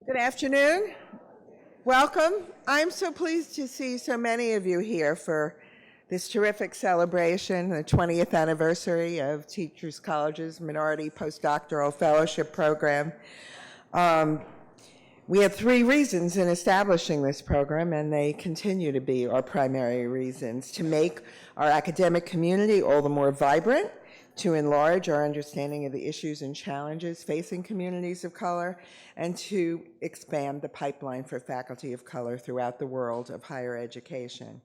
Good afternoon. Welcome. I'm so pleased to see so many of you here for this terrific celebration, the 20th anniversary of Teachers College's Minority Postdoctoral Fellowship Program. We had three reasons in establishing this program, and they continue to be our primary reasons: to make our academic community all the more vibrant, to enlarge our understanding of the issues and challenges facing communities of color, and to expand the pipeline for faculty of color throughout the world of higher education.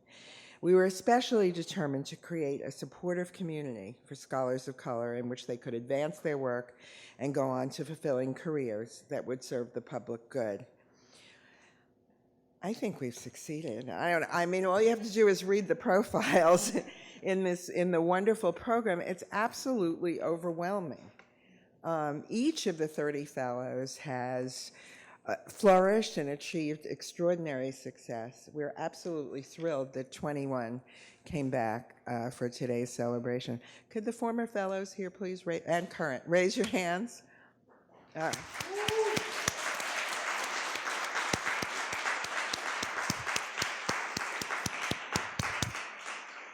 We were especially determined to create a supportive community for scholars of color in which they could advance their work and go on to fulfilling careers that would serve the public good. I think we've succeeded. I mean, all you have to do is read the profiles in the wonderful program. It's absolutely overwhelming. Each of the 30 fellows has flourished and achieved extraordinary success. We're absolutely thrilled that 21 came back for today's celebration. Could the former fellows here please, and current, raise your hands?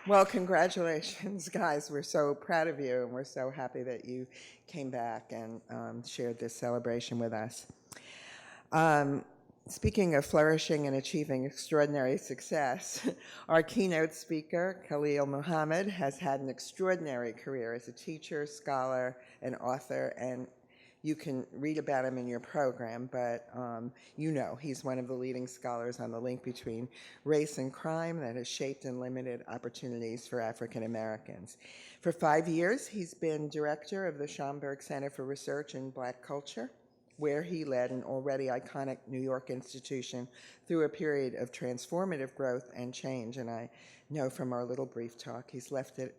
Well, congratulations, guys. We're so proud of you, and we're so happy that you came back and shared this celebration with us. Speaking of flourishing and achieving extraordinary success, our keynote speaker, Khalil Muhammad, has had an extraordinary career as a teacher, scholar, and author, and you can read about him in your program, but you know he's one of the leading scholars on the link between race and crime that has shaped and limited opportunities for African Americans. For 5 years, he's been director of the Schomburg Center for Research in Black Culture, where he led an already iconic New York institution through a period of transformative growth and change. And I know from our little brief talk, he's left it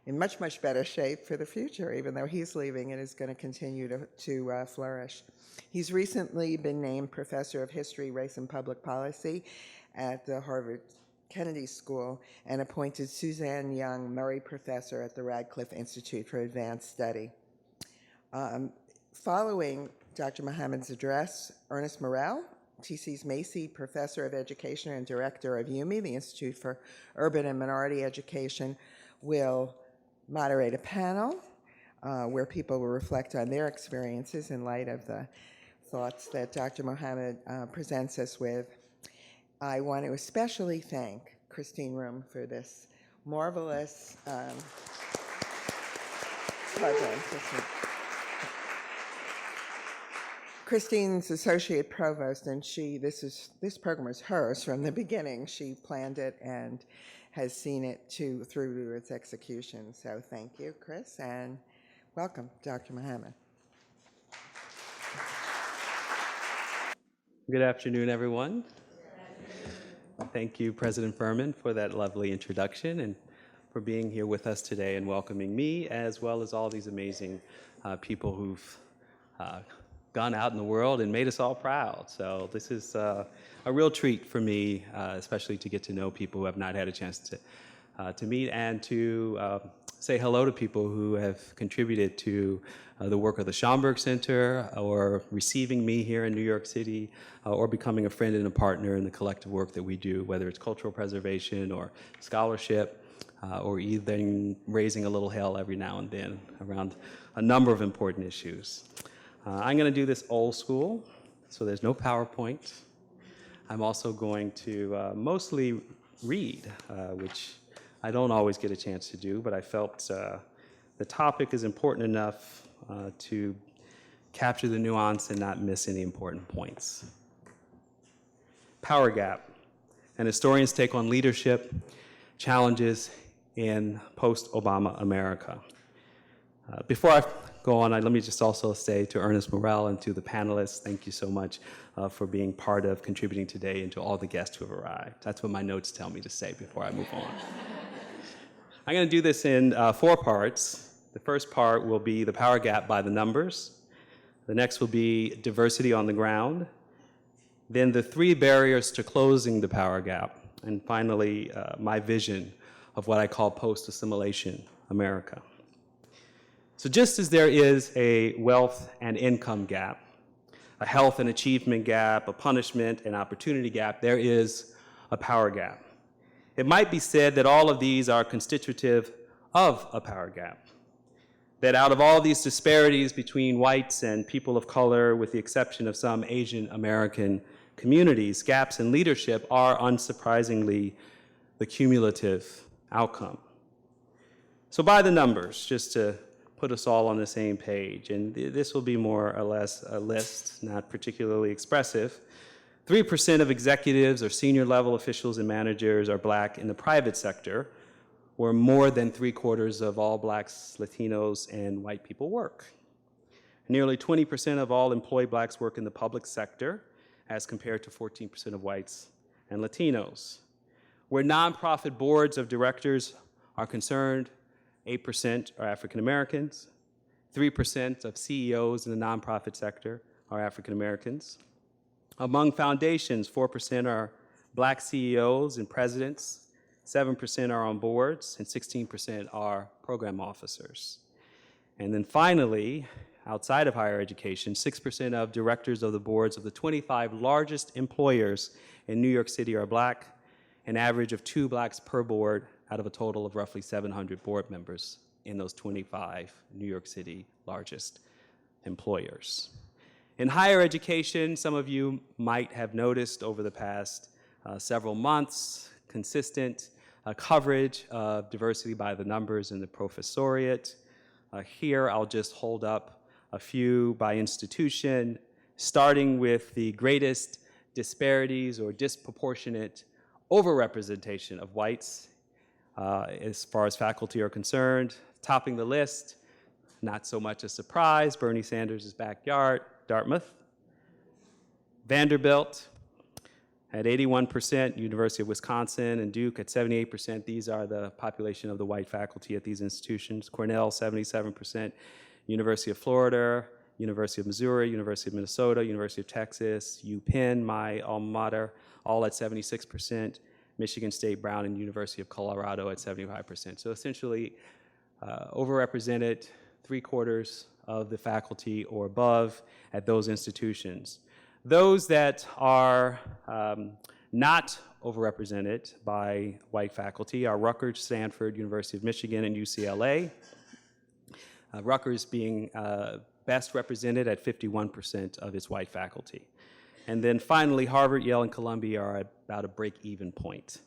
in much, much better shape for the future, even though he's leaving, it is going to continue to flourish. He's recently been named Professor of History, Race, and Public Policy at the Harvard Kennedy School and appointed Suzanne Young Murray Professor at the Radcliffe Institute for Advanced Study. Following Dr. Muhammad's address, Ernest Morrell, TC's Macy Professor of Education and Director of UME, the Institute for Urban and Minority Education, will moderate a panel where people will reflect on their experiences in light of the thoughts that Dr. Muhammad presents us with. I want to especially thank Christine Room for this marvelous program. Christine's associate provost, and this program is hers from the beginning. She planned it and has seen it through to its execution. So thank you, Chris, and welcome, Dr. Muhammad. Good afternoon, everyone. Thank you, President Furman, for that lovely introduction and for being here with us today and welcoming me, as well as all these amazing people who've gone out in the world and made us all proud. So this is a real treat for me, especially to get to know people who have not had a chance to meet and to say hello to people who have contributed to the work of the Schomburg Center or receiving me here in New York City or becoming a friend and a partner in the collective work that we do, whether it's cultural preservation or scholarship or even raising a little hell every now and then around a number of important issues. I'm going to do this old school, so there's no PowerPoint. I'm also going to mostly read, which I don't always get a chance to do, but I felt the topic is important enough to capture the nuance and not miss any important points. Power gap, an historian's take on leadership challenges in post-Obama America. Before I go on, let me just also say to Ernest Morrell and to the panelists, thank you so much for being part of contributing today and to all the guests who have arrived. That's what my notes tell me to say before I move on. I'm going to do this in 4 parts. The first part will be the power gap by the numbers. The next will be diversity on the ground. Then the 3 barriers to closing the power gap. And finally, my vision of what I call post-assimilation America. So just as there is a wealth and income gap, a health and achievement gap, a punishment and opportunity gap, there is a power gap. It might be said that all of these are constitutive of a power gap. That out of all these disparities between whites and people of color, with the exception of some Asian American communities, gaps in leadership are unsurprisingly the cumulative outcome. So by the numbers, just to put us all on the same page, and this will be more or less a list, not particularly expressive. 3% of executives or senior level officials and managers are Black in the private sector, where more than 3/4 of all Blacks, Latinos, and white people work. Nearly 20% of all employed Blacks work in the public sector, as compared to 14% of whites and Latinos. Where nonprofit boards of directors are concerned, 8% are African Americans, 3% of CEOs in the nonprofit sector are African Americans. Among foundations, 4% are Black CEOs and presidents, 7% are on boards, and 16% are program officers. And then finally, outside of higher education, 6% of directors of the boards of the 25 largest employers in New York City are Black, an average of 2 Blacks per board out of a total of roughly 700 board members in those 25 New York City largest employers. In higher education, some of you might have noticed over the past several months, consistent coverage of diversity by the numbers in the professoriate. Here, I'll just hold up a few by institution, starting with the greatest disparities or disproportionate overrepresentation of whites as far as faculty are concerned. Topping the list, not so much a surprise, Bernie Sanders' backyard, Dartmouth. Vanderbilt at 81%, University of Wisconsin and Duke at 78%. These are the population of the white faculty at these institutions. Cornell, 77%. University of Florida, University of Missouri, University of Minnesota, University of Texas, UPenn, my alma mater, all at 76%. Michigan State, Brown, and University of Colorado at 75%. So essentially, overrepresented 3/4 of the faculty or above at those institutions. Those that are not overrepresented by white faculty are Rutgers, Stanford, University of Michigan, and UCLA. Rutgers being best represented at 51% of its white faculty. And then finally, Harvard, Yale, and Columbia are at about a break-even point.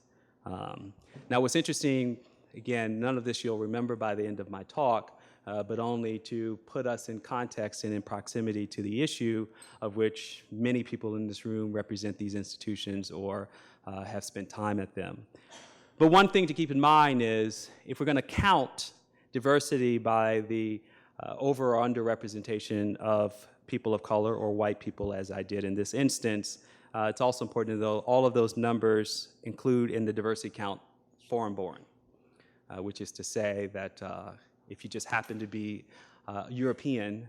Now, what's interesting, again, none of this you'll remember by the end of my talk, but only to put us in context and in proximity to the issue of which many people in this room represent these institutions or have spent time at them. But one thing to keep in mind is if we're going to count diversity by the over or underrepresentation of people of color or white people, as I did in this instance, it's also important to know all of those numbers include in the diversity count foreign-born, which is to say that if you just happen to be European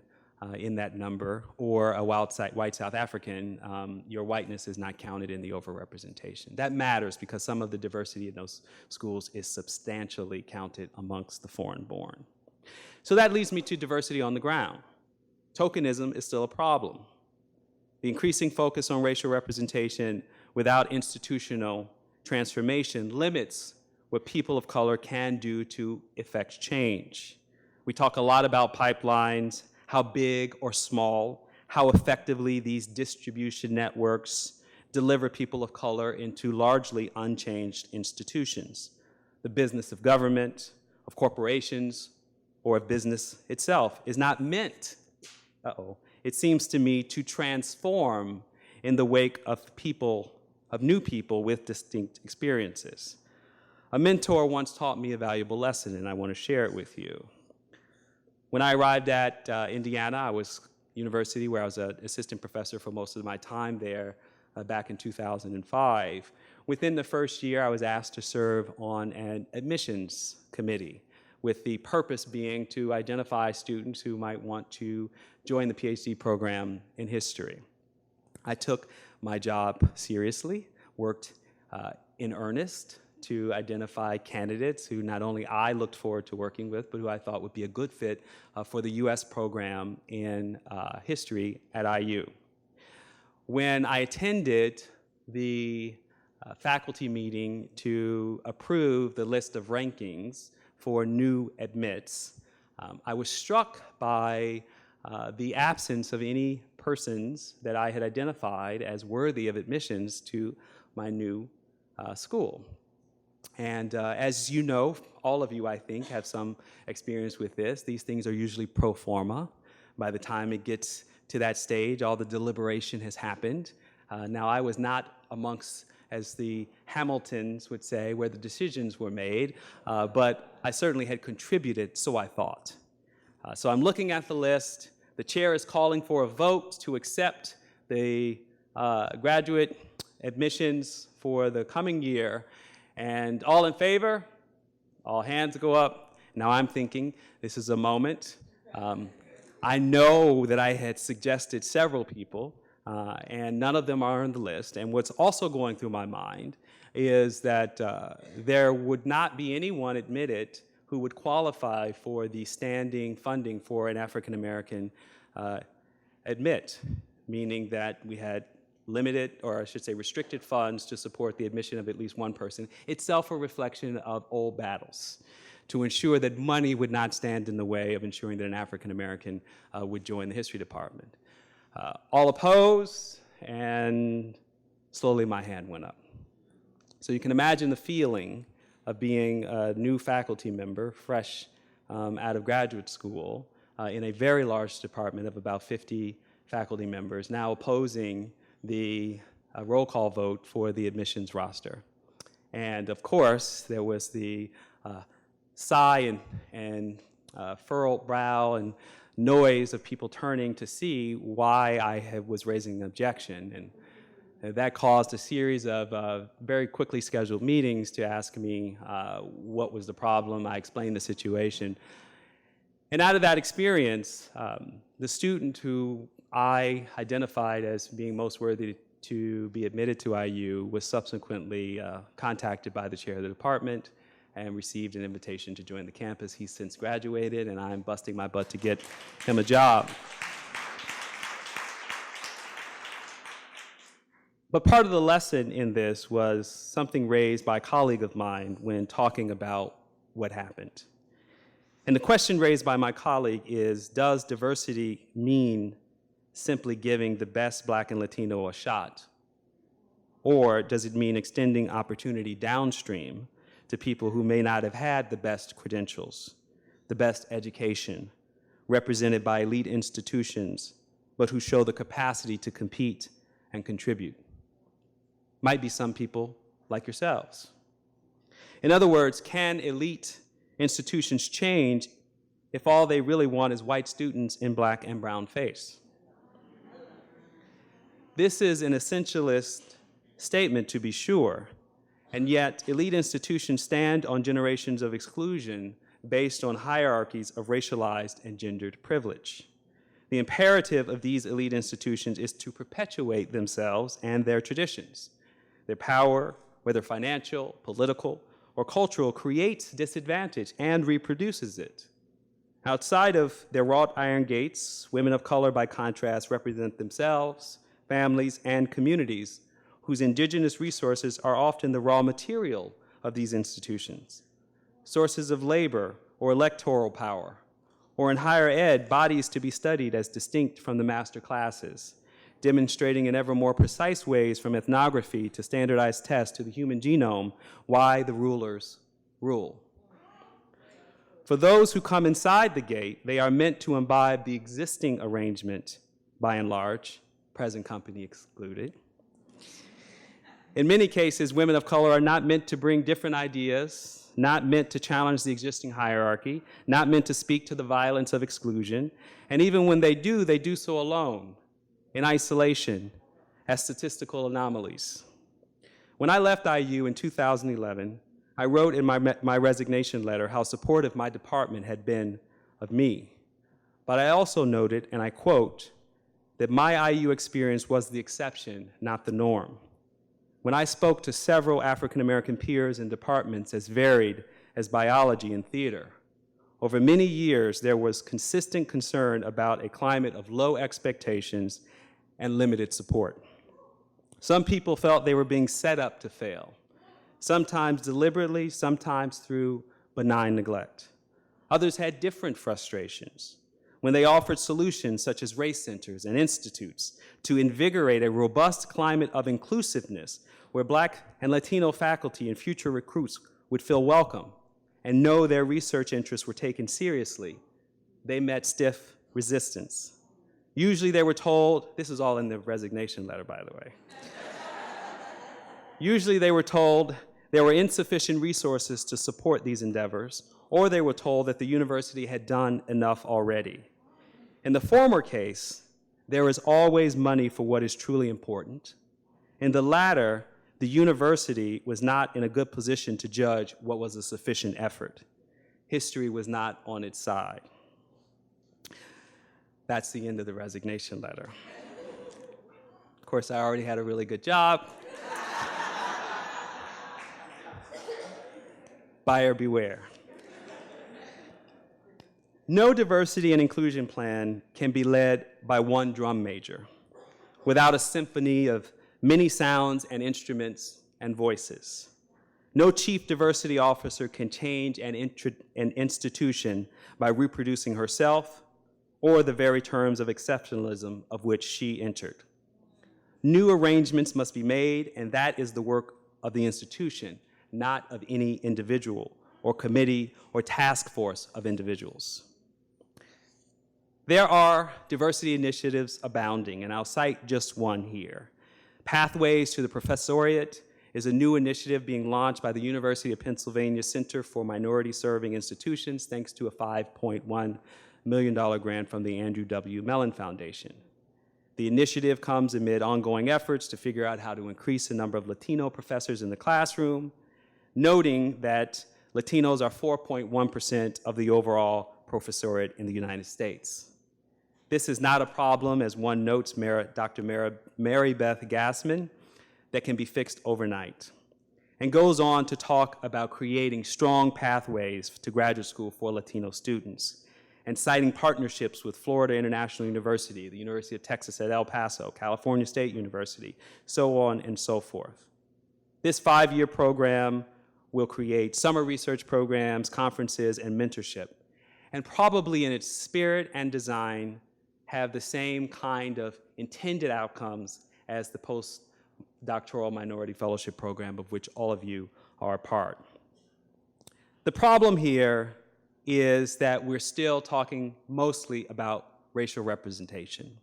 in that number or a white South African, your whiteness is not counted in the overrepresentation. That matters because some of the diversity in those schools is substantially counted amongst the foreign-born. So that leads me to diversity on the ground. Tokenism is still a problem. The increasing focus on racial representation without institutional transformation limits what people of color can do to effect change. We talk a lot about pipelines, how big or small, how effectively these distribution networks deliver people of color into largely unchanged institutions. The business of government, of corporations, or of business itself is not meant, it seems to me, to transform in the wake of new people with distinct experiences. A mentor once taught me a valuable lesson, and I want to share it with you. When I arrived at Indiana, I was university where I was an assistant professor for most of my time there back in 2005. Within the first year, I was asked to serve on an admissions committee, with the purpose being to identify students who might want to join the PhD program in history. I took my job seriously, worked in earnest to identify candidates who not only I looked forward to working with, but who I thought would be a good fit for the US program in history at IU. when I attended the faculty meeting to approve the list of rankings for new admits, I was struck by the absence of any persons that I had identified as worthy of admissions to my new school. And as you know, all of you, I think, have some experience with this. These things are usually pro forma. By the time it gets to that stage, all the deliberation has happened. Now, I was not amongst, as the Hamiltons would say, where the decisions were made, but I certainly had contributed, so I thought. So I'm looking at the list. The chair is calling for a vote to accept the graduate admissions for the coming year. And all in favor? All hands go up. Now I'm thinking, this is a moment. I know that I had suggested several people, and none of them are on the list. And what's also going through my mind is that there would not be anyone admitted who would qualify for the standing funding for an African American admit, meaning that we had limited, or I should say restricted funds to support the admission of at least one person, itself a reflection of old battles to ensure that money would not stand in the way of ensuring that an African American would join the history department. All opposed, and slowly my hand went up. So you can imagine the feeling of being a new faculty member, fresh out of graduate school, in a very large department of about 50 faculty members, now opposing the roll call vote for the admissions roster. And of course, there was the sigh and furrowed brow and noise of people turning to see why I was raising an objection. And that caused a series of very quickly scheduled meetings to ask me what was the problem. I explained the situation. And out of that experience, the student who I identified as being most worthy to be admitted to IU was subsequently contacted by the chair of the department and received an invitation to join the campus. He's since graduated, and I'm busting my butt to get him a job. But part of the lesson in this was something raised by a colleague of mine when talking about what happened. And the question raised by my colleague is, does diversity mean simply giving the best Black and Latino a shot? Or does it mean extending opportunity downstream to people who may not have had the best credentials, the best education, represented by elite institutions, but who show the capacity to compete and contribute? Might be some people like yourselves. In other words, can elite institutions change if all they really want is white students in Black and brown face? This is an essentialist statement, to be sure, and yet elite institutions stand on generations of exclusion based on hierarchies of racialized and gendered privilege. The imperative of these elite institutions is to perpetuate themselves and their traditions. Their power, whether financial, political, or cultural, creates disadvantage and reproduces it. Outside of their wrought iron gates, women of color, by contrast, represent themselves, families, and communities whose indigenous resources are often the raw material of these institutions. Sources of labor or electoral power, or in higher ed, bodies to be studied as distinct from the master classes, demonstrating in ever more precise ways, from ethnography to standardized tests to the human genome, why the rulers rule. For those who come inside the gate, they are meant to imbibe the existing arrangement, by and large, present company excluded. In many cases, women of color are not meant to bring different ideas, not meant to challenge the existing hierarchy, not meant to speak to the violence of exclusion, and even when they do so alone, in isolation, as statistical anomalies. When I left IU in 2011, I wrote in my resignation letter how supportive my department had been of me. But I also noted, and I quote, that my IU experience was the exception, not the norm. When I spoke to several African American peers in departments as varied as biology and theater, over many years there was consistent concern about a climate of low expectations and limited support. Some people felt they were being set up to fail, sometimes deliberately, sometimes through benign neglect. Others had different frustrations when they offered solutions such as race centers and institutes to invigorate a robust climate of inclusiveness where Black and Latino faculty and future recruits would feel welcome and know their research interests were taken seriously. They met stiff resistance. Usually they were told, this is all in the resignation letter, by the way. Usually they were told there were insufficient resources to support these endeavors, or they were told that the university had done enough already. In the former case, there is always money for what is truly important. In the latter, the university was not in a good position to judge what was a sufficient effort. History was not on its side. That's the end of the resignation letter. Of course, I already had a really good job. Buyer beware. No diversity and inclusion plan can be led by one drum major without a symphony of many sounds and instruments and voices. No chief diversity officer can change an institution by reproducing herself or the very terms of exceptionalism of which she entered. New arrangements must be made, and that is the work of the institution, not of any individual or committee or task force of individuals. There are diversity initiatives abounding, and I'll cite just one here. Pathways to the Professoriate is a new initiative being launched by the University of Pennsylvania Center for Minority Serving Institutions, thanks to a $5.1 million grant from the Andrew W. Mellon Foundation. The initiative comes amid ongoing efforts to figure out how to increase the number of Latino professors in the classroom, noting that Latinos are 4.1% of the overall professoriate in the United States. This is not a problem, as one notes Dr. Mary Beth Gassman, that can be fixed overnight, and goes on to talk about creating strong pathways to graduate school for Latino students, and citing partnerships with Florida International University, the University of Texas at El Paso, California State University, so on and so forth. This 5-year program will create summer research programs, conferences, and mentorship, and probably in its spirit and design have the same kind of intended outcomes as the Postdoctoral Minority Fellowship Program, of which all of you are a part. The problem here is that we're still talking mostly about racial representation.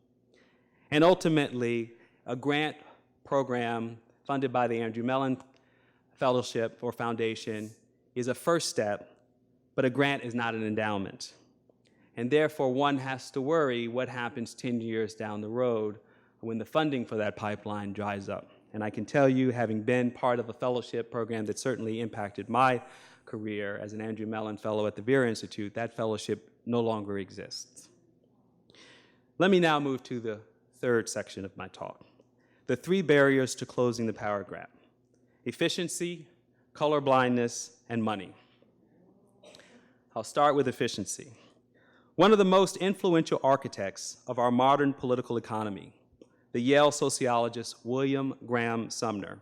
And ultimately, a grant program funded by the Andrew Mellon Fellowship or Foundation is a first step, but a grant is not an endowment. And therefore, one has to worry what happens 10 years down the road when the funding for that pipeline dries up. And I can tell you, having been part of a fellowship program that certainly impacted my career as an Andrew Mellon Fellow at the Vera Institute, that fellowship no longer exists. Let me now move to the third section of my talk, the 3 barriers to closing the power gap: efficiency, colorblindness, and money. I'll start with efficiency. One of the most influential architects of our modern political economy, the Yale sociologist William Graham Sumner,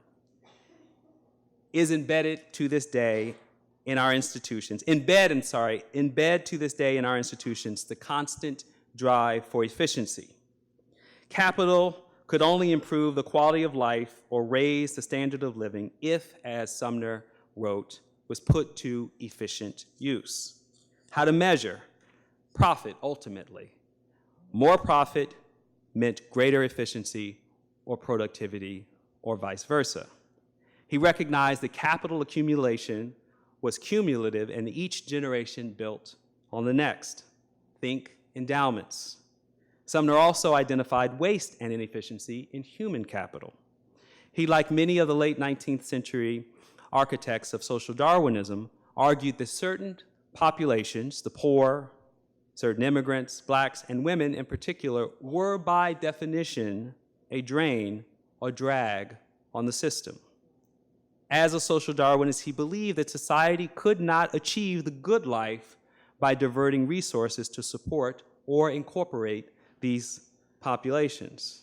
is embedded to this day in our institutions, embed to this day in our institutions the constant drive for efficiency. Capital could only improve the quality of life or raise the standard of living if, as Sumner wrote, was put to efficient use. How to measure? Profit, ultimately. More profit meant greater efficiency or productivity, or vice versa. He recognized that capital accumulation was cumulative and each generation built on the next. Think endowments. Sumner also identified waste and inefficiency in human capital. He, like many of the late 19th century architects of social Darwinism, argued that certain populations, the poor, certain immigrants, blacks, and women in particular, were by definition a drain or drag on the system. As a social Darwinist, he believed that society could not achieve the good life by diverting resources to support or incorporate these populations.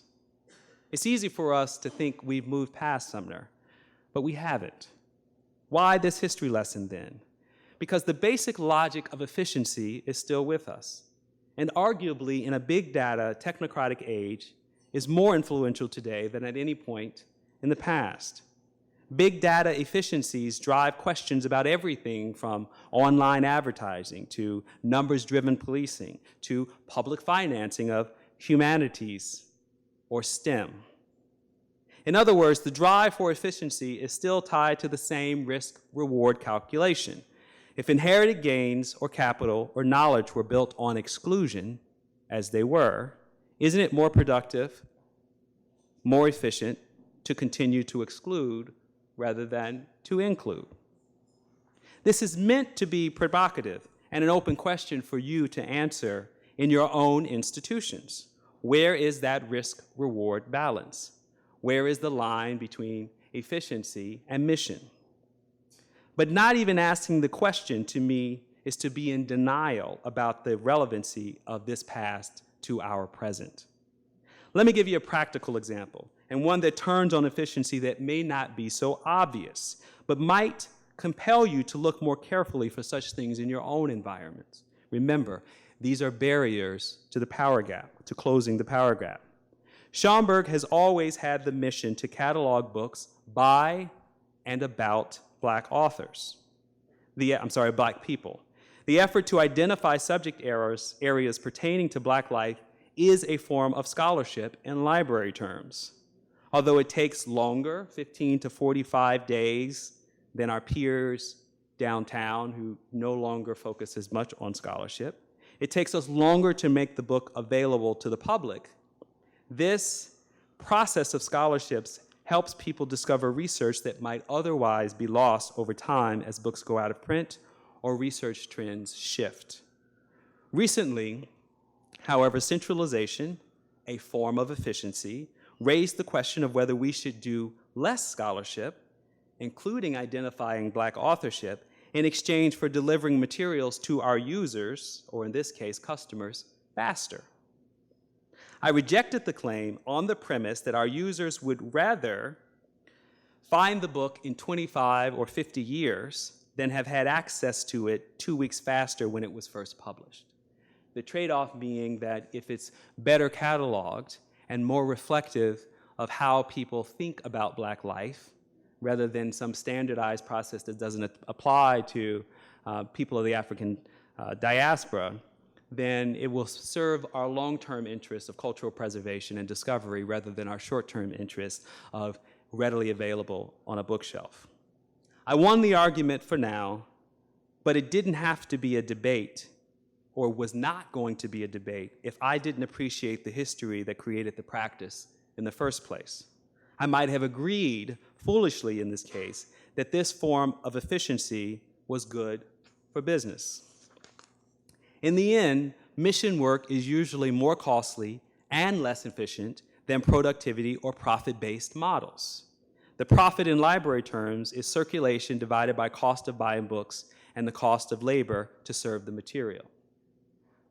It's easy for us to think we've moved past Sumner, but we haven't. Why this history lesson then? Because the basic logic of efficiency is still with us, and arguably in a big data technocratic age is more influential today than at any point in the past. Big data efficiencies drive questions about everything from online advertising to numbers-driven policing to public financing of humanities or STEM. In other words, the drive for efficiency is still tied to the same risk-reward calculation. If inherited gains or capital or knowledge were built on exclusion, as they were, isn't it more productive, more efficient to continue to exclude rather than to include? This is meant to be provocative and an open question for you to answer in your own institutions. Where is that risk-reward balance? Where is the line between efficiency and mission? But not even asking the question, to me, is to be in denial about the relevancy of this past to our present. Let me give you a practical example, and one that turns on efficiency that may not be so obvious, but might compel you to look more carefully for such things in your own environments. Remember, these are barriers to the power gap, to closing the power gap. Schomburg has always had the mission to catalog books by and about Black authors. Black people. The effort to identify subject areas pertaining to Black life is a form of scholarship in library terms. Although it takes longer, 15 to 45 days, than our peers downtown who no longer focus as much on scholarship, it takes us longer to make the book available to the public. This process of scholarships helps people discover research that might otherwise be lost over time as books go out of print or research trends shift. Recently, however, centralization, a form of efficiency, raised the question of whether we should do less scholarship, including identifying Black authorship, in exchange for delivering materials to our users, or in this case, customers, faster. I rejected the claim on the premise that our users would rather find the book in 25 or 50 years than have had access to it 2 weeks faster when it was first published. The trade-off being that if it's better cataloged and more reflective of how people think about Black life, rather than some standardized process that doesn't apply to people of the African diaspora, then it will serve our long-term interests of cultural preservation and discovery rather than our short-term interests of readily available on a bookshelf. I won the argument for now, but it didn't have to be a debate, or was not going to be a debate, if I didn't appreciate the history that created the practice in the first place. I might have agreed, foolishly in this case, that this form of efficiency was good for business. In the end, mission work is usually more costly and less efficient than productivity or profit-based models. The profit in library terms is circulation divided by cost of buying books and the cost of labor to serve the material.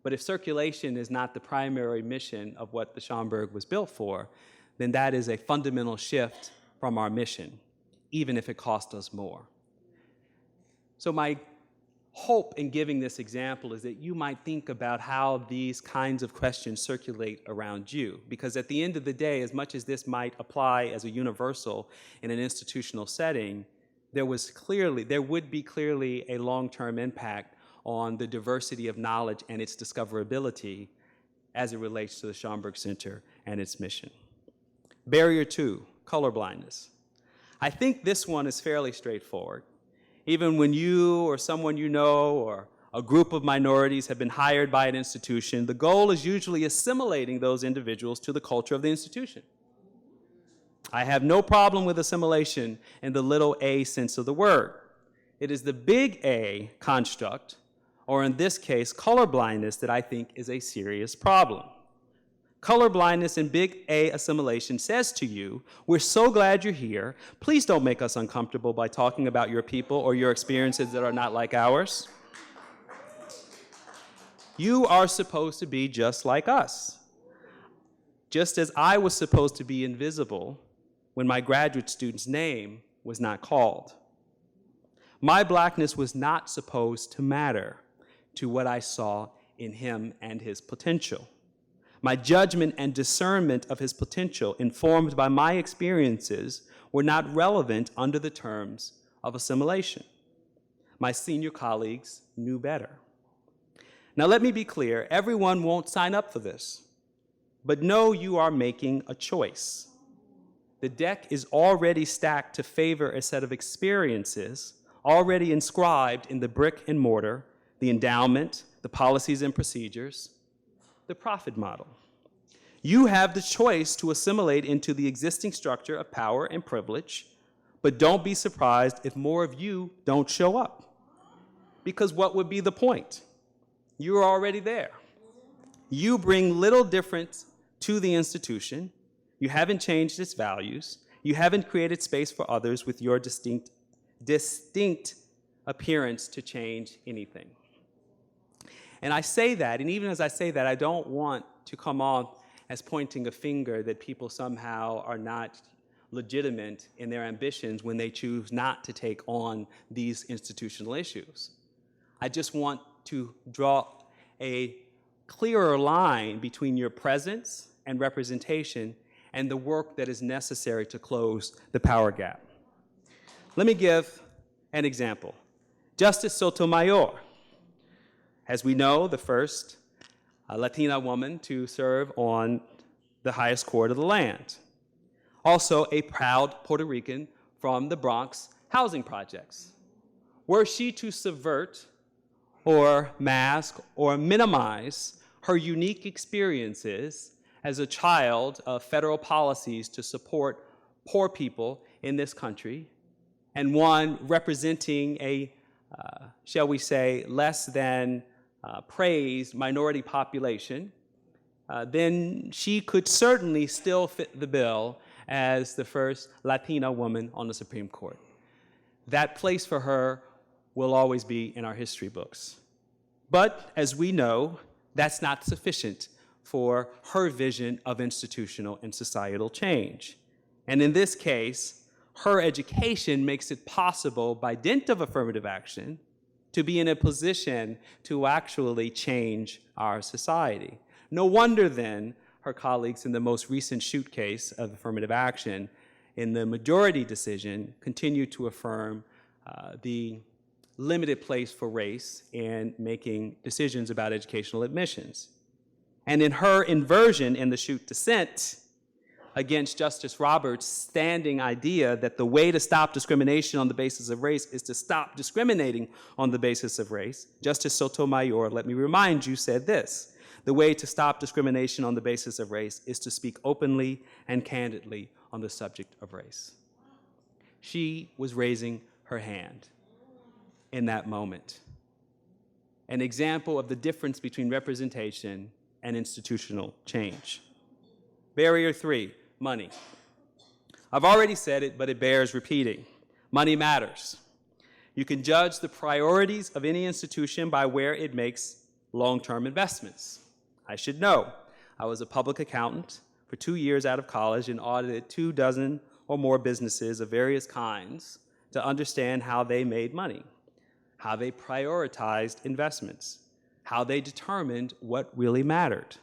But if circulation is not the primary mission of what the Schomburg was built for, then that is a fundamental shift from our mission, even if it cost us more. So my hope in giving this example is that you might think about how these kinds of questions circulate around you, because at the end of the day, as much as this might apply as a universal in an institutional setting, there would be clearly a long-term impact on the diversity of knowledge and its discoverability as it relates to the Schomburg Center and its mission. Barrier 2, colorblindness. I think this one is fairly straightforward. Even when you or someone you know or a group of minorities have been hired by an institution, the goal is usually assimilating those individuals to the culture of the institution. I have no problem with assimilation in the little a sense of the word. It is the big A construct, or in this case, colorblindness, that I think is a serious problem. Colorblindness and big A assimilation says to you, we're so glad you're here. Please don't make us uncomfortable by talking about your people or your experiences that are not like ours. You are supposed to be just like us. just as I was supposed to be invisible when my graduate student's name was not called. My blackness was not supposed to matter to what I saw in him and his potential. My judgment and discernment of his potential, informed by my experiences, were not relevant under the terms of assimilation. My senior colleagues knew better. Now let me be clear, everyone won't sign up for this, but know you are making a choice. The deck is already stacked to favor a set of experiences already inscribed in the brick and mortar, the endowment, the policies and procedures, the profit model. You have the choice to assimilate into the existing structure of power and privilege, but don't be surprised if more of you don't show up. Because what would be the point? You're already there. You bring little difference to the institution. You haven't changed its values. You haven't created space for others with your distinct appearance to change anything. And I say that, and even as I say that, I don't want to come off as pointing a finger that people somehow are not legitimate in their ambitions when they choose not to take on these institutional issues. I just want to draw a clearer line between your presence and representation and the work that is necessary to close the power gap. Let me give an example. Justice Sotomayor, as we know, the first Latina woman to serve on the highest court of the land. Also a proud Puerto Rican from the Bronx housing projects. Were she to subvert or mask or minimize her unique experiences as a child of federal policies to support poor people in this country, and one representing a, shall we say, less than praised minority population, then she could certainly still fit the bill as the first Latina woman on the Supreme Court. That place for her will always be in our history books. But as we know, that's not sufficient for her vision of institutional and societal change. And in this case, her education makes it possible, by dint of affirmative action, to be in a position to actually change our society. No wonder then her colleagues in the most recent shoot case of affirmative action in the majority decision continue to affirm the limited place for race in making decisions about educational admissions. And in her inversion in the shoot dissent against Justice Roberts' standing idea that the way to stop discrimination on the basis of race is to stop discriminating on the basis of race, Justice Sotomayor, let me remind you, said this: the way to stop discrimination on the basis of race is to speak openly and candidly on the subject of race. She was raising her hand in that moment. An example of the difference between representation and institutional change. Barrier 3, money. I've already said it, but it bears repeating. Money matters. You can judge the priorities of any institution by where it makes long-term investments. I should know. I was a public accountant for 2 years out of college and audited 24 or more businesses of various kinds to understand how they made money, how they prioritized investments, how they determined what really mattered.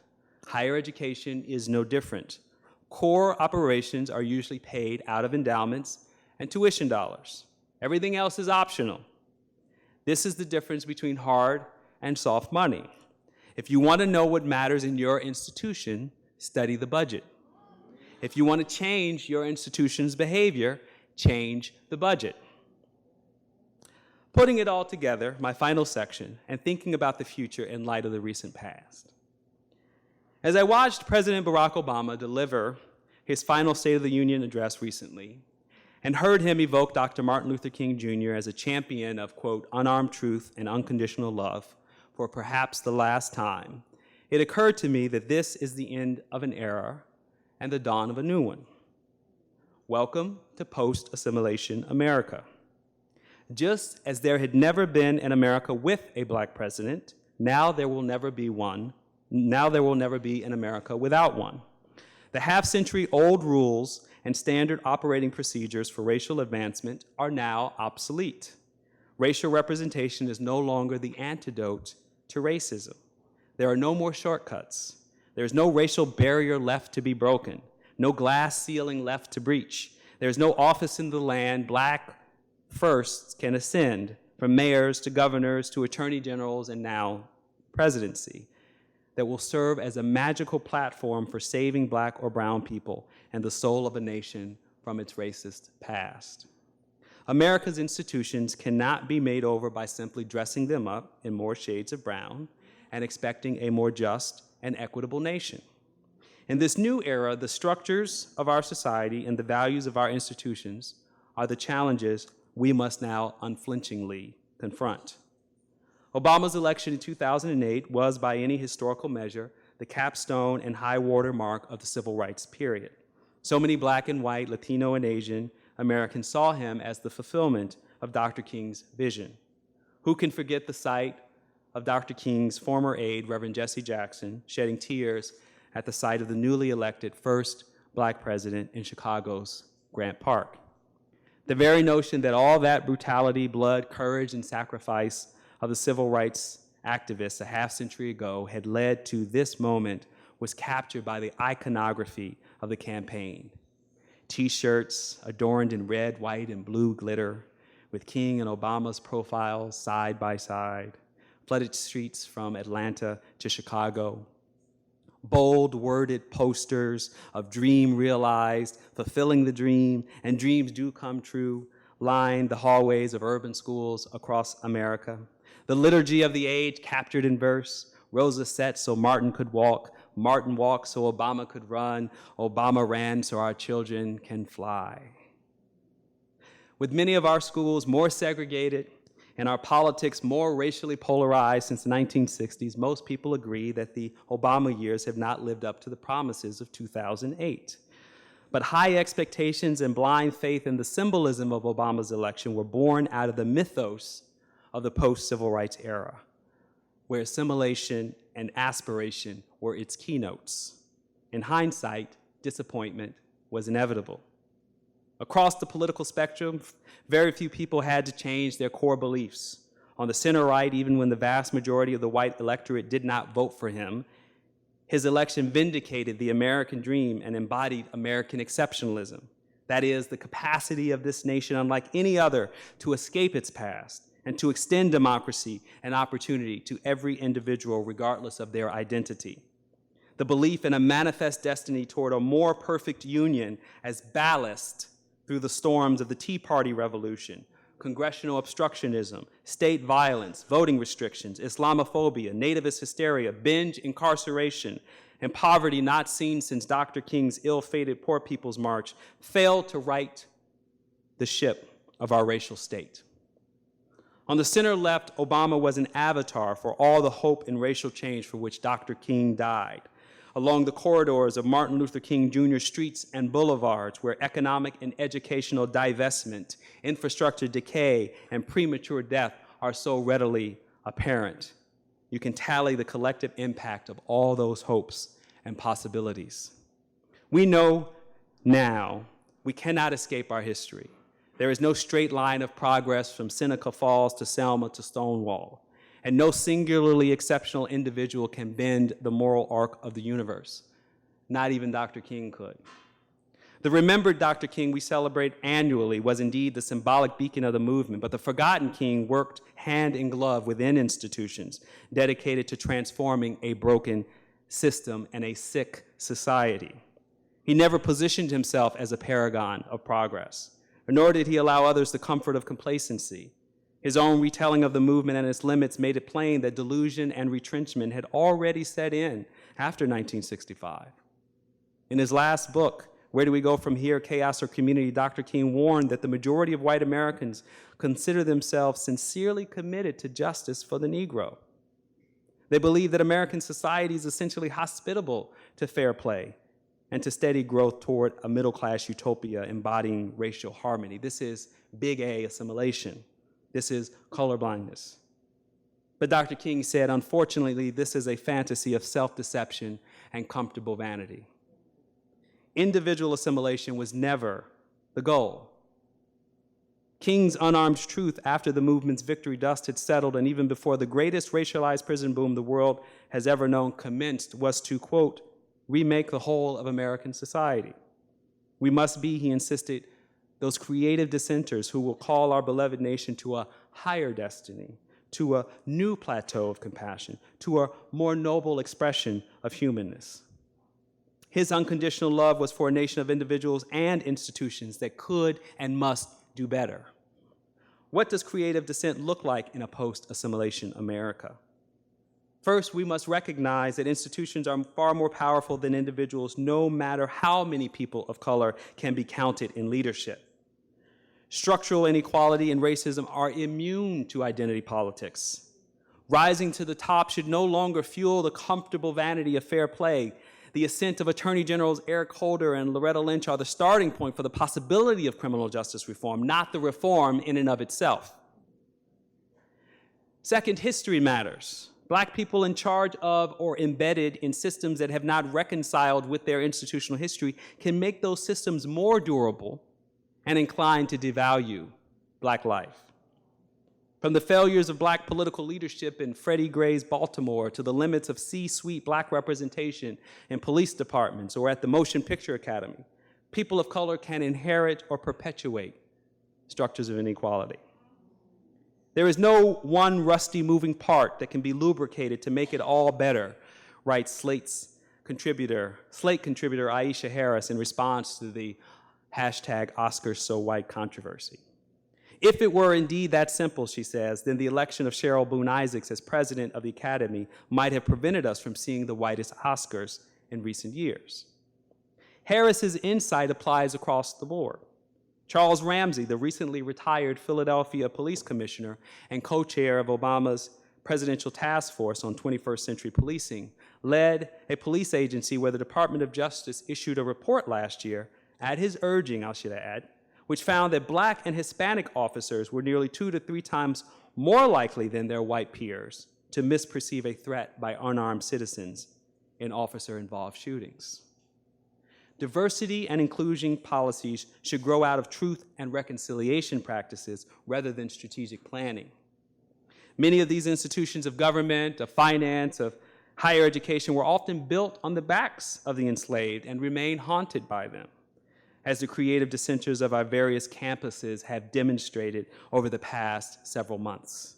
Higher education is no different. Core operations are usually paid out of endowments and tuition dollars. Everything else is optional. This is the difference between hard and soft money. If you want to know what matters in your institution, study the budget. If you want to change your institution's behavior, change the budget. Putting it all together, my final section, and thinking about the future in light of the recent past. As I watched President Barack Obama deliver his final State of the Union address recently, and heard him evoke Dr. Martin Luther King Jr. as a champion of, quote, unarmed truth and unconditional love for perhaps the last time, it occurred to me that this is the end of an era and the dawn of a new one. Welcome to post-assimilation America. Just as there had never been an America with a black president, now there will never be one. Now there will never be an America without one. The half-century-old rules and standard operating procedures for racial advancement are now obsolete. Racial representation is no longer the antidote to racism. There are no more shortcuts. There's no racial barrier left to be broken, no glass ceiling left to breach. There's no office in the land Black firsts can ascend, from mayors to governors to attorney generals and now presidency, that will serve as a magical platform for saving Black or brown people and the soul of a nation from its racist past. America's institutions cannot be made over by simply dressing them up in more shades of brown and expecting a more just and equitable nation. In this new era, the structures of our society and the values of our institutions are the challenges we must now unflinchingly confront. Obama's election in 2008 was, by any historical measure, the capstone and high water mark of the civil rights period. So many Black and white, Latino and Asian Americans saw him as the fulfillment of Dr. King's vision. Who can forget the sight of Dr. King's former aide, Reverend Jesse Jackson, shedding tears at the sight of the newly elected first Black president in Chicago's Grant Park? The very notion that all that brutality, blood, courage, and sacrifice of the civil rights activists a half-century ago had led to this moment was captured by the iconography of the campaign. T-shirts adorned in red, white, and blue glitter, with King and Obama's profiles side by side, flooded streets from Atlanta to Chicago. Bold, worded posters of dream realized, fulfilling the dream, and dreams do come true, lined the hallways of urban schools across America. The liturgy of the age captured in verse, Rosa sat so Martin could walk, Martin walked so Obama could run, Obama ran so our children can fly. With many of our schools more segregated and our politics more racially polarized since the 1960s, most people agree that the Obama years have not lived up to the promises of 2008. But high expectations and blind faith in the symbolism of Obama's election were born out of the mythos of the post-civil rights era, where assimilation and aspiration were its keynotes. In hindsight, disappointment was inevitable. Across the political spectrum, very few people had to change their core beliefs. On the center-right, even when the vast majority of the white electorate did not vote for him, his election vindicated the American dream and embodied American exceptionalism. That is, the capacity of this nation, unlike any other, to escape its past and to extend democracy and opportunity to every individual regardless of their identity. The belief in a manifest destiny toward a more perfect union as ballast through the storms of the Tea Party revolution, congressional obstructionism, state violence, voting restrictions, Islamophobia, nativist hysteria, binge incarceration, and poverty not seen since Dr. King's ill-fated Poor People's March, failed to right the ship of our racial state. On the center left, Obama was an avatar for all the hope and racial change for which Dr. King died. Along the corridors of Martin Luther King Jr. streets and boulevards, where economic and educational divestment, infrastructure decay, and premature death are so readily apparent. You can tally the collective impact of all those hopes and possibilities. We know now we cannot escape our history. There is no straight line of progress from Seneca Falls to Selma to Stonewall. And no singularly exceptional individual can bend the moral arc of the universe. Not even Dr. King could. The remembered Dr. King we celebrate annually was indeed the symbolic beacon of the movement, but the forgotten King worked hand in glove within institutions dedicated to transforming a broken system and a sick society. He never positioned himself as a paragon of progress, nor did he allow others the comfort of complacency. His own retelling of the movement and its limits made it plain that delusion and retrenchment had already set in after 1965. In his last book, Where Do We Go From Here, Chaos or Community, Dr. King warned that the majority of white Americans consider themselves sincerely committed to justice for the Negro. They believe that American society is essentially hospitable to fair play and to steady growth toward a middle-class utopia embodying racial harmony. This is big A assimilation. This is colorblindness. But Dr. King said, unfortunately, this is a fantasy of self-deception and comfortable vanity. Individual assimilation was never the goal. King's unarmed truth after the movement's victory dust had settled and even before the greatest racialized prison boom the world has ever known commenced was to, quote, remake the whole of American society. We must be, he insisted, those creative dissenters who will call our beloved nation to a higher destiny, to a new plateau of compassion, to a more noble expression of humanness. His unconditional love was for a nation of individuals and institutions that could and must do better. What does creative dissent look like in a post-assimilation America? First, we must recognize that institutions are far more powerful than individuals, no matter how many people of color can be counted in leadership. Structural inequality and racism are immune to identity politics. Rising to the top should no longer fuel the comfortable vanity of fair play. The ascent of Attorney Generals Eric Holder and Loretta Lynch are the starting point for the possibility of criminal justice reform, not the reform in and of itself. Second, history matters. Black people in charge of or embedded in systems that have not reconciled with their institutional history can make those systems more durable and inclined to devalue Black life. From the failures of Black political leadership in Freddie Gray's Baltimore to the limits of C-suite Black representation in police departments or at the Motion Picture Academy, people of color can inherit or perpetuate structures of inequality. There is no one rusty moving part that can be lubricated to make it all better, writes Slate contributor Aisha Harris in response to the hashtag #OscarsSoWhite controversy. If it were indeed that simple, she says, then the election of Cheryl Boone Isaacs as president of the Academy might have prevented us from seeing the whitest Oscars in recent years. Harris's insight applies across the board. Charles Ramsey, the recently retired Philadelphia police commissioner and co-chair of Obama's presidential task force on 21st century policing, led a police agency where the Department of Justice issued a report last year, at his urging, I should add, which found that Black and Hispanic officers were nearly 2 to 3 times more likely than their white peers to misperceive a threat by unarmed citizens in officer-involved shootings. Diversity and inclusion policies should grow out of truth and reconciliation practices rather than strategic planning. Many of these institutions of government, of finance, of higher education were often built on the backs of the enslaved and remain haunted by them, as the creative dissenters of our various campuses have demonstrated over the past several months.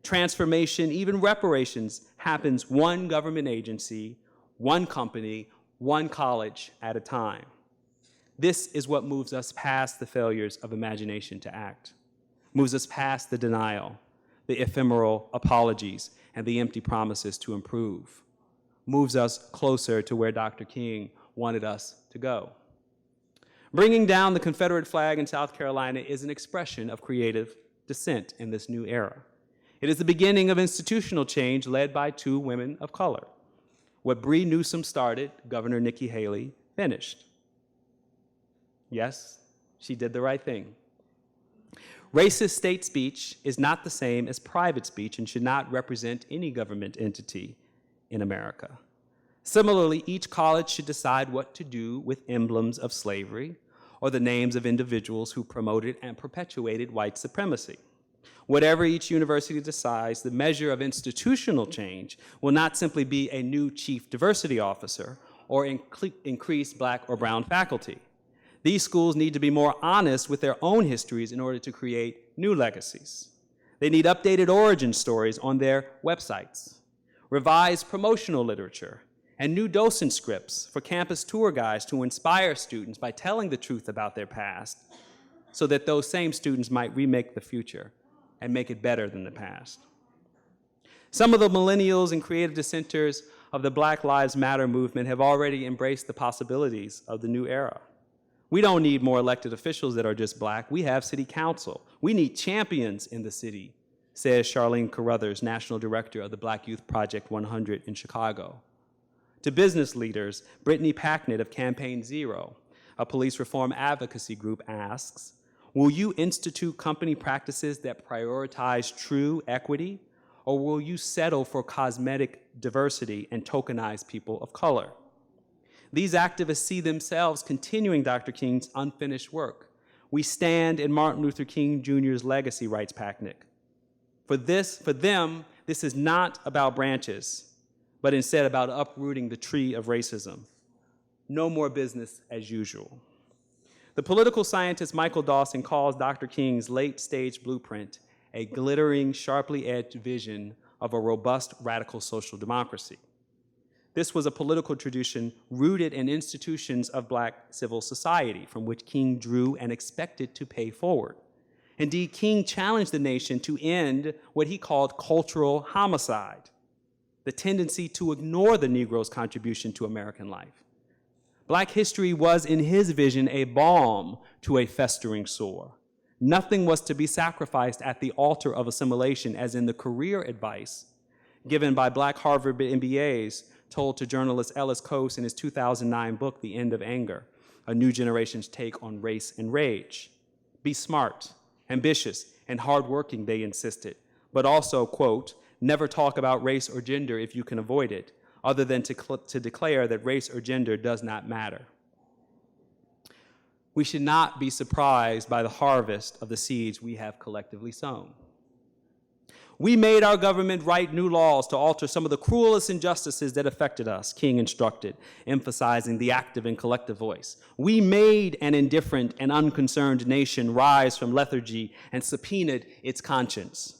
Transformation, even reparations, happens one government agency, one company, one college at a time. This is what moves us past the failures of imagination to act, moves us past the denial, the ephemeral apologies, and the empty promises to improve, moves us closer to where Dr. King wanted us to go. Bringing down the Confederate flag in South Carolina is an expression of creative dissent in this new era. It is the beginning of institutional change led by 2 women of color. What Bree Newsom started, Governor Nikki Haley finished. Yes, she did the right thing. Racist state speech is not the same as private speech and should not represent any government entity in America. Similarly, each college should decide what to do with emblems of slavery or the names of individuals who promoted and perpetuated white supremacy. Whatever each university decides, the measure of institutional change will not simply be a new chief diversity officer or increased Black or brown faculty. These schools need to be more honest with their own histories in order to create new legacies. They need updated origin stories on their websites, revised promotional literature, and new docent scripts for campus tour guides to inspire students by telling the truth about their past so that those same students might remake the future and make it better than the past. Some of the millennials and creative dissenters of the Black Lives Matter movement have already embraced the possibilities of the new era. We don't need more elected officials that are just Black. We have city council. We need champions in the city, says Charlene Carruthers, National Director of the Black Youth Project 100 in Chicago. To business leaders, Brittany Packnett of Campaign Zero, a police reform advocacy group, asks, will you institute company practices that prioritize true equity, or will you settle for cosmetic diversity and tokenize people of color? These activists see themselves continuing Dr. King's unfinished work. We stand in Martin Luther King Jr.'s legacy, writes Packnick. For them, this is not about branches, but instead about uprooting the tree of racism. No more business as usual. The political scientist Michael Dawson calls Dr. King's late-stage blueprint a glittering, sharply edged vision of a robust radical social democracy. This was a political tradition rooted in institutions of Black civil society from which King drew and expected to pay forward. Indeed, King challenged the nation to end what he called cultural homicide, the tendency to ignore the Negro's contribution to American life. Black history was, in his vision, a balm to a festering sore. Nothing was to be sacrificed at the altar of assimilation, as in the career advice given by Black Harvard MBAs told to journalist Ellis Coase in his 2009 book, The End of Anger, A New Generation's Take on Race and Rage. Be smart, ambitious, and hardworking, they insisted, but also, quote, never talk about race or gender if you can avoid it, other than to declare that race or gender does not matter. We should not be surprised by the harvest of the seeds we have collectively sown. We made our government write new laws to alter some of the cruelest injustices that affected us, King instructed, emphasizing the active and collective voice. We made an indifferent and unconcerned nation rise from lethargy and subpoenaed its conscience.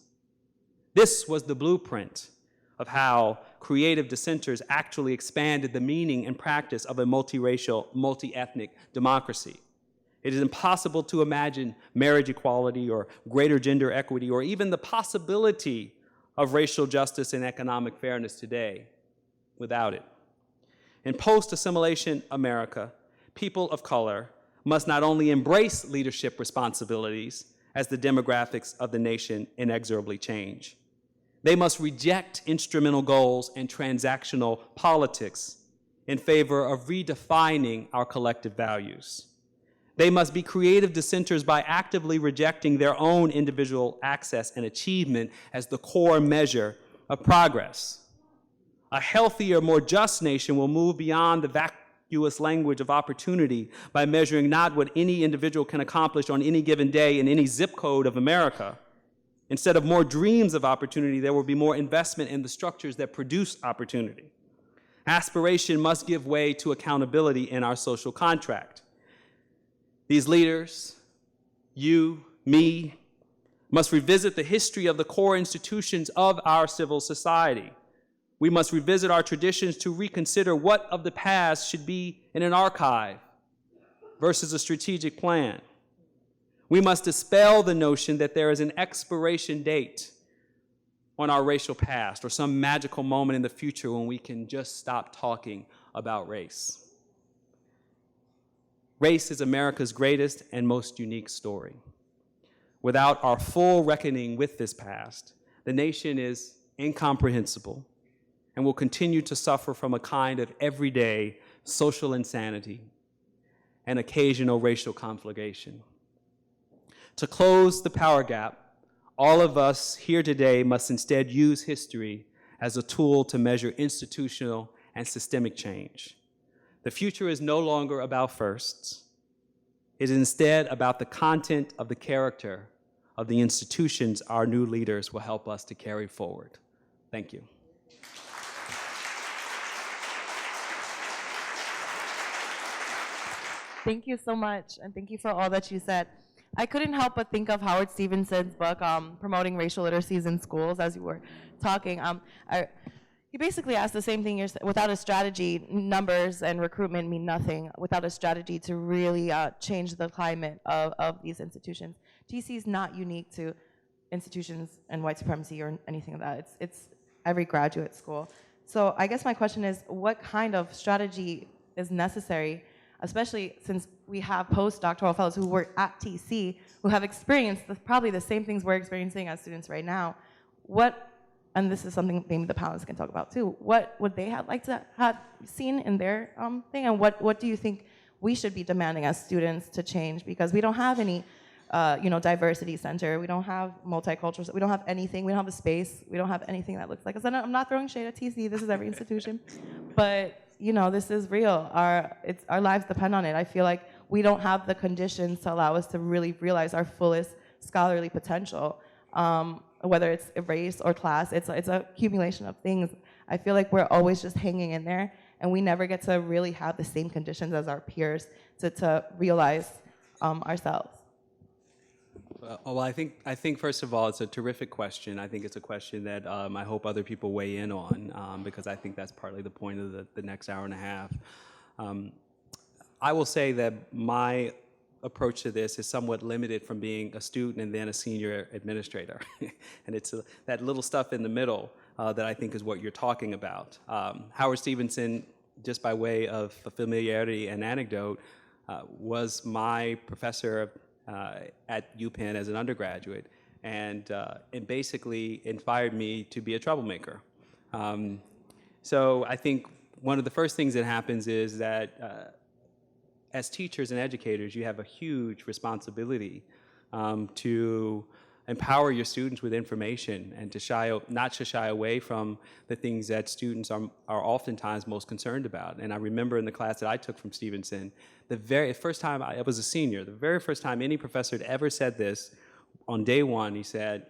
This was the blueprint of how creative dissenters actually expanded the meaning and practice of a multiracial, multi-ethnic democracy. It is impossible to imagine marriage equality or greater gender equity or even the possibility of racial justice and economic fairness today without it. In post-assimilation America, people of color must not only embrace leadership responsibilities as the demographics of the nation inexorably change, they must reject instrumental goals and transactional politics in favor of redefining our collective values. They must be creative dissenters by actively rejecting their own individual access and achievement as the core measure of progress. A healthier, more just nation will move beyond the vacuous language of opportunity by measuring not what any individual can accomplish on any given day in any zip code of America. Instead of more dreams of opportunity, there will be more investment in the structures that produce opportunity. Aspiration must give way to accountability in our social contract. These leaders, you, me, must revisit the history of the core institutions of our civil society. We must revisit our traditions to reconsider what of the past should be in an archive versus a strategic plan. We must dispel the notion that there is an expiration date on our racial past or some magical moment in the future when we can just stop talking about race. Race is America's greatest and most unique story. Without our full reckoning with this past, the nation is incomprehensible and will continue to suffer from a kind of everyday social insanity and occasional racial conflagration. To close the power gap, all of us here today must instead use history as a tool to measure institutional and systemic change. The future is no longer about firsts. It is instead about the content of the character of the institutions our new leaders will help us to carry forward. Thank you. Thank you so much, and thank you for all that you said. I couldn't help but think of Howard Stevenson's book, Promoting Racial Literacies in Schools, as you were talking. He basically asked the same thing. Without a strategy, numbers and recruitment mean nothing. Without a strategy to really change the climate of these institutions. TC is not unique to institutions and white supremacy or anything of that. It's every graduate school. So I guess my question is, what kind of strategy is necessary, especially since we have postdoctoral fellows who work at TC, who have experienced probably the same things we're experiencing as students right now. And this is something maybe the panelists can talk about too, what would they have liked to have seen in their thing, and what do you think we should be demanding as students to change? Because we don't have any diversity center, we don't have multicultural, we don't have anything, we don't have a space, we don't have anything that looks like us. And I'm not throwing shade at TC, this is every institution. But you know, this is real. Our lives depend on it. I feel like we don't have the conditions to allow us to really realize our fullest scholarly potential. Whether it's race or class, it's a accumulation of things. I feel like we're always just hanging in there, and we never get to really have the same conditions as our peers to realize ourselves. Well, I think first of all, it's a terrific question. I think it's a question that I hope other people weigh in on because I think that's partly the point of the next hour and a half. I will say that my approach to this is somewhat limited from being a student and then a senior administrator. And it's that little stuff in the middle that I think is what you're talking about. Howard Stevenson, just by way of familiarity and anecdote, was my professor at UPenn as an undergraduate, and basically inspired me to be a troublemaker. So I think one of the first things that happens is that as teachers and educators, you have a huge responsibility to empower your students with information and to not to shy away from the things that students are oftentimes most concerned about. And I remember in the class that I took from Stevenson, the very first time I was a senior, the very first time any professor had ever said this, on day one, he said,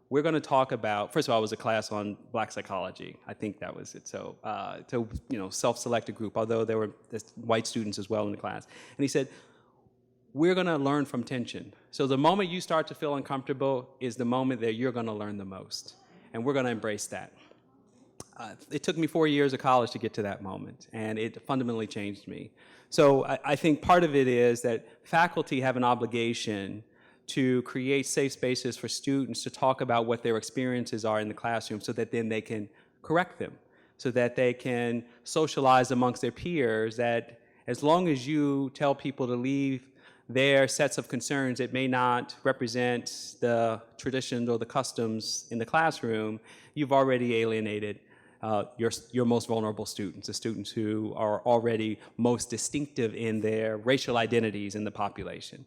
we're going to talk about, first of all, it was a class on black psychology. I think that was it. So, self-selected group, although there were white students as well in the class. And he said, we're going to learn from tension. So the moment you start to feel uncomfortable is the moment that you're going to learn the most. And we're going to embrace that. It took me 4 years of college to get to that moment, and it fundamentally changed me. So I think part of it is that faculty have an obligation to create safe spaces for students to talk about what their experiences are in the classroom so that then they can correct them, so that they can socialize amongst their peers, that as long as you tell people to leave their sets of concerns that may not represent the traditions or the customs in the classroom, you've already alienated your most vulnerable students, the students who are already most distinctive in their racial identities in the population.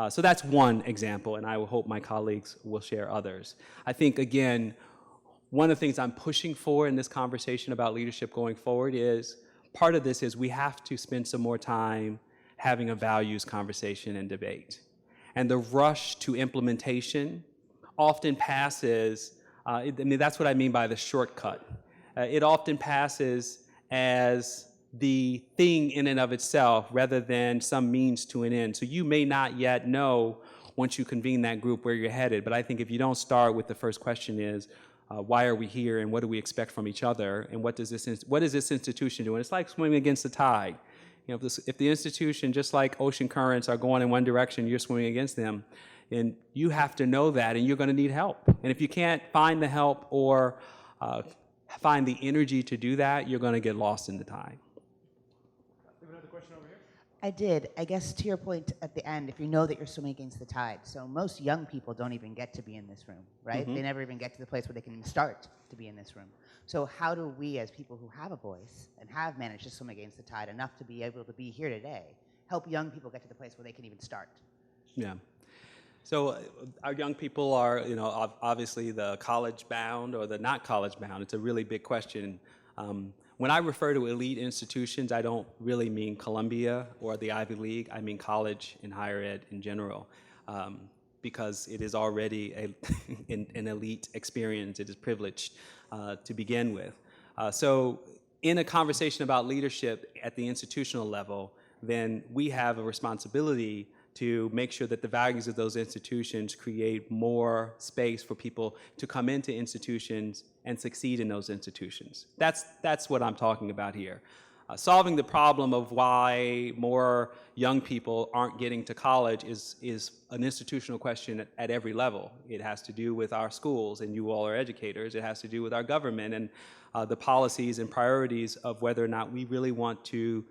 So that's one example, and I will hope my colleagues will share others. I think, again, one of the things I'm pushing for in this conversation about leadership going forward is, part of this is we have to spend some more time having a values conversation and debate. And the rush to implementation often passes, that's what I mean by the shortcut. It often passes as the thing in and of itself rather than some means to an end. So you may not yet know, once you convene that group, where you're headed, but I think if you don't start with the first question is, why are we here and what do we expect from each other, and what is this institution doing? It's like swimming against the tide. You know, if the institution, just like ocean currents, are going in one direction, you're swimming against them, and you have to know that, and you're going to need help. And if you can't find the help or find the energy to do that, you're going to get lost in the tide. We have another question over here. I did. I guess to your point at the end, if you know that you're swimming against the tide, so most young people don't even get to be in this room, right? Mm-hmm. They never even get to the place where they can even start to be in this room. So how do we, as people who have a voice and have managed to swim against the tide enough to be able to be here today, help young people get to the place where they can even start? Yeah. So our young people are, obviously the college-bound or the not college-bound. It's a really big question. When I refer to elite institutions, I don't really mean Columbia or the Ivy League. I mean college and higher ed in general, because it is already an elite experience. It is privileged to begin with. So in a conversation about leadership at the institutional level, then we have a responsibility to make sure that the values of those institutions create more space for people to come into institutions and succeed in those institutions. That's what I'm talking about here. Solving the problem of why more young people aren't getting to college is an institutional question at every level. It has to do with our schools, and you all are educators. It has to do with our government and the policies and priorities of whether or not we really want to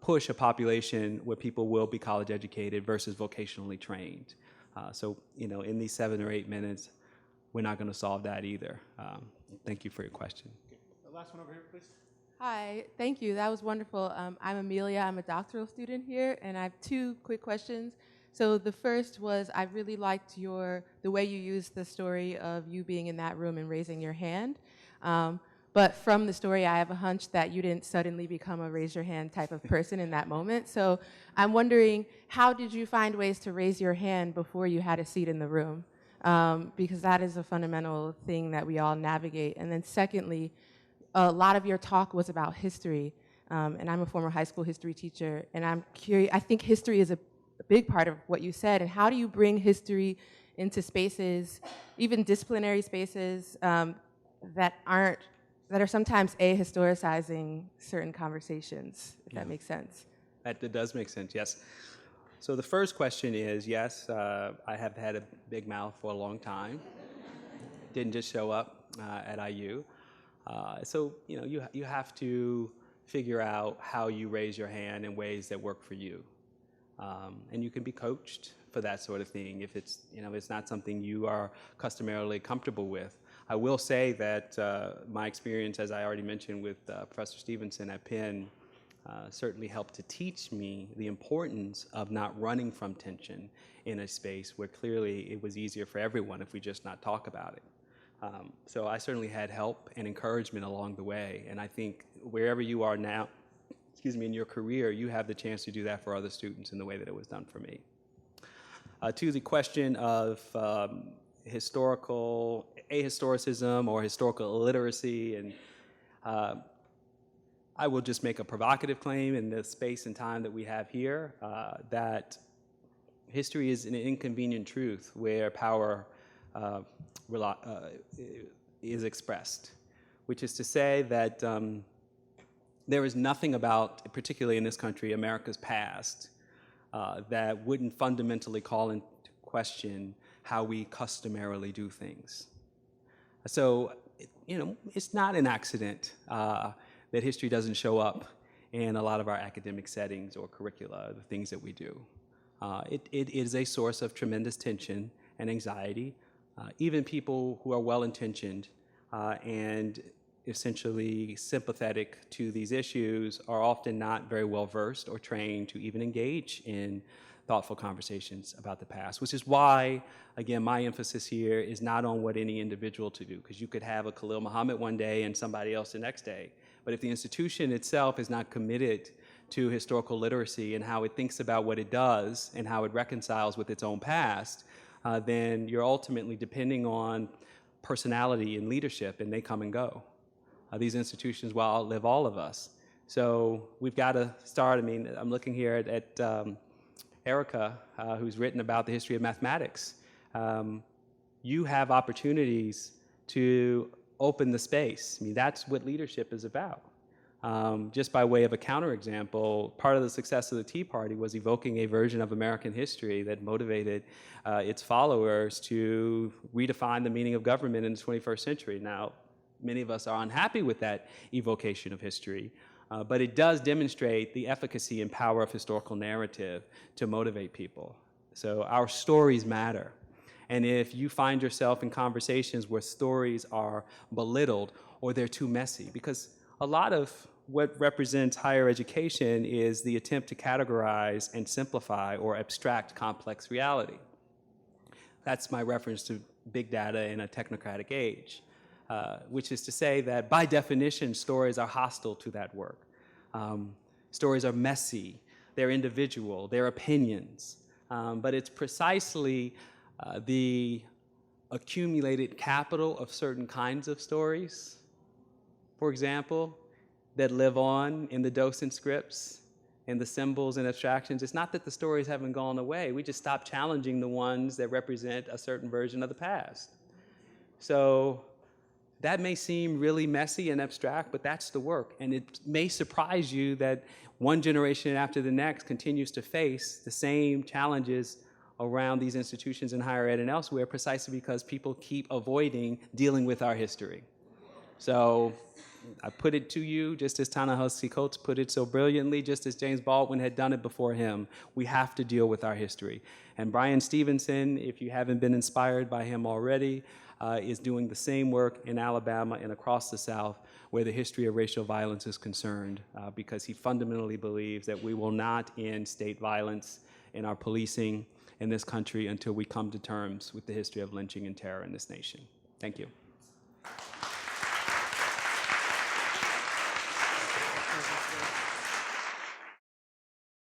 push a population where people will be college educated versus vocationally trained. So, in these 7 or 8 minutes, we're not going to solve that either. Thank you for your question. Okay. The last one over here, please. Hi, thank you. That was wonderful. I'm Amelia. I'm a doctoral student here, and I have 2 quick questions. So the first was, I really liked the way you used the story of you being in that room and raising your hand. But from the story, I have a hunch that you didn't suddenly become a raise your hand type of person in that moment. So I'm wondering, how did you find ways to raise your hand before you had a seat in the room? Because that is a fundamental thing that we all navigate. And then secondly, a lot of your talk was about history. And I'm a former high school history teacher, and I'm curious, I think history is a big part of what you said, and how do you bring history into spaces, even disciplinary spaces, that are sometimes ahistoricizing certain conversations, if that makes sense? That does make sense, yes. So the first question is, yes, I have had a big mouth for a long time. Didn't just show up at IU. So you have to figure out how you raise your hand in ways that work for you. And you can be coached for that sort of thing if it's not something you are customarily comfortable with. I will say that my experience, as I already mentioned, with Professor Stevenson at Penn certainly helped to teach me the importance of not running from tension in a space where clearly it was easier for everyone if we just not talk about it. So I certainly had help and encouragement along the way, and I think wherever you are now, in your career, you have the chance to do that for other students in the way that it was done for me. To the question of historical ahistoricism or historical illiteracy, and I will just make a provocative claim in the space and time that we have here, that history is an inconvenient truth where power is expressed, which is to say that there is nothing about, particularly in this country, America's past, that wouldn't fundamentally call into question how we customarily do things. So, it's not an accident that history doesn't show up in a lot of our academic settings or curricula, the things that we do. It is a source of tremendous tension and anxiety. Even people who are well-intentioned and essentially sympathetic to these issues are often not very well versed or trained to even engage in thoughtful conversations about the past, which is why, again, my emphasis here is not on what any individual to do, because you could have a Khalil Muhammad one day and somebody else the next day. But if the institution itself is not committed to historical literacy and how it thinks about what it does and how it reconciles with its own past, then you're ultimately depending on personality and leadership, and they come and go. These institutions will outlive all of us. So we've got to start. I'm looking here at Erica, who's written about the history of mathematics. You have opportunities to open the space. That's what leadership is about. Just by way of a counterexample, part of the success of the Tea Party was evoking a version of American history that motivated its followers to redefine the meaning of government in the 21st century. Now, many of us are unhappy with that evocation of history, but it does demonstrate the efficacy and power of historical narrative to motivate people. So our stories matter. And if you find yourself in conversations where stories are belittled or they're too messy, because a lot of what represents higher education is the attempt to categorize and simplify or abstract complex reality. That's my reference to big data in a technocratic age, which is to say that by definition, stories are hostile to that work. Stories are messy, they're individual, they're opinions, but it's precisely the accumulated capital of certain kinds of stories, for example, that live on in the docent scripts and the symbols and abstractions. It's not that the stories haven't gone away. We just stopped challenging the ones that represent a certain version of the past. So that may seem really messy and abstract, but that's the work. And it may surprise you that one generation after the next continues to face the same challenges around these institutions in higher ed and elsewhere, precisely because people keep avoiding dealing with our history. So I put it to you, just as Ta-Nehisi Coates put it so brilliantly, just as James Baldwin had done it before him, we have to deal with our history. And Brian Stevenson, if you haven't been inspired by him already, is doing the same work in Alabama and across the South where the history of racial violence is concerned, because he fundamentally believes that we will not end state violence in our policing in this country until we come to terms with the history of lynching and terror in this nation. Thank you.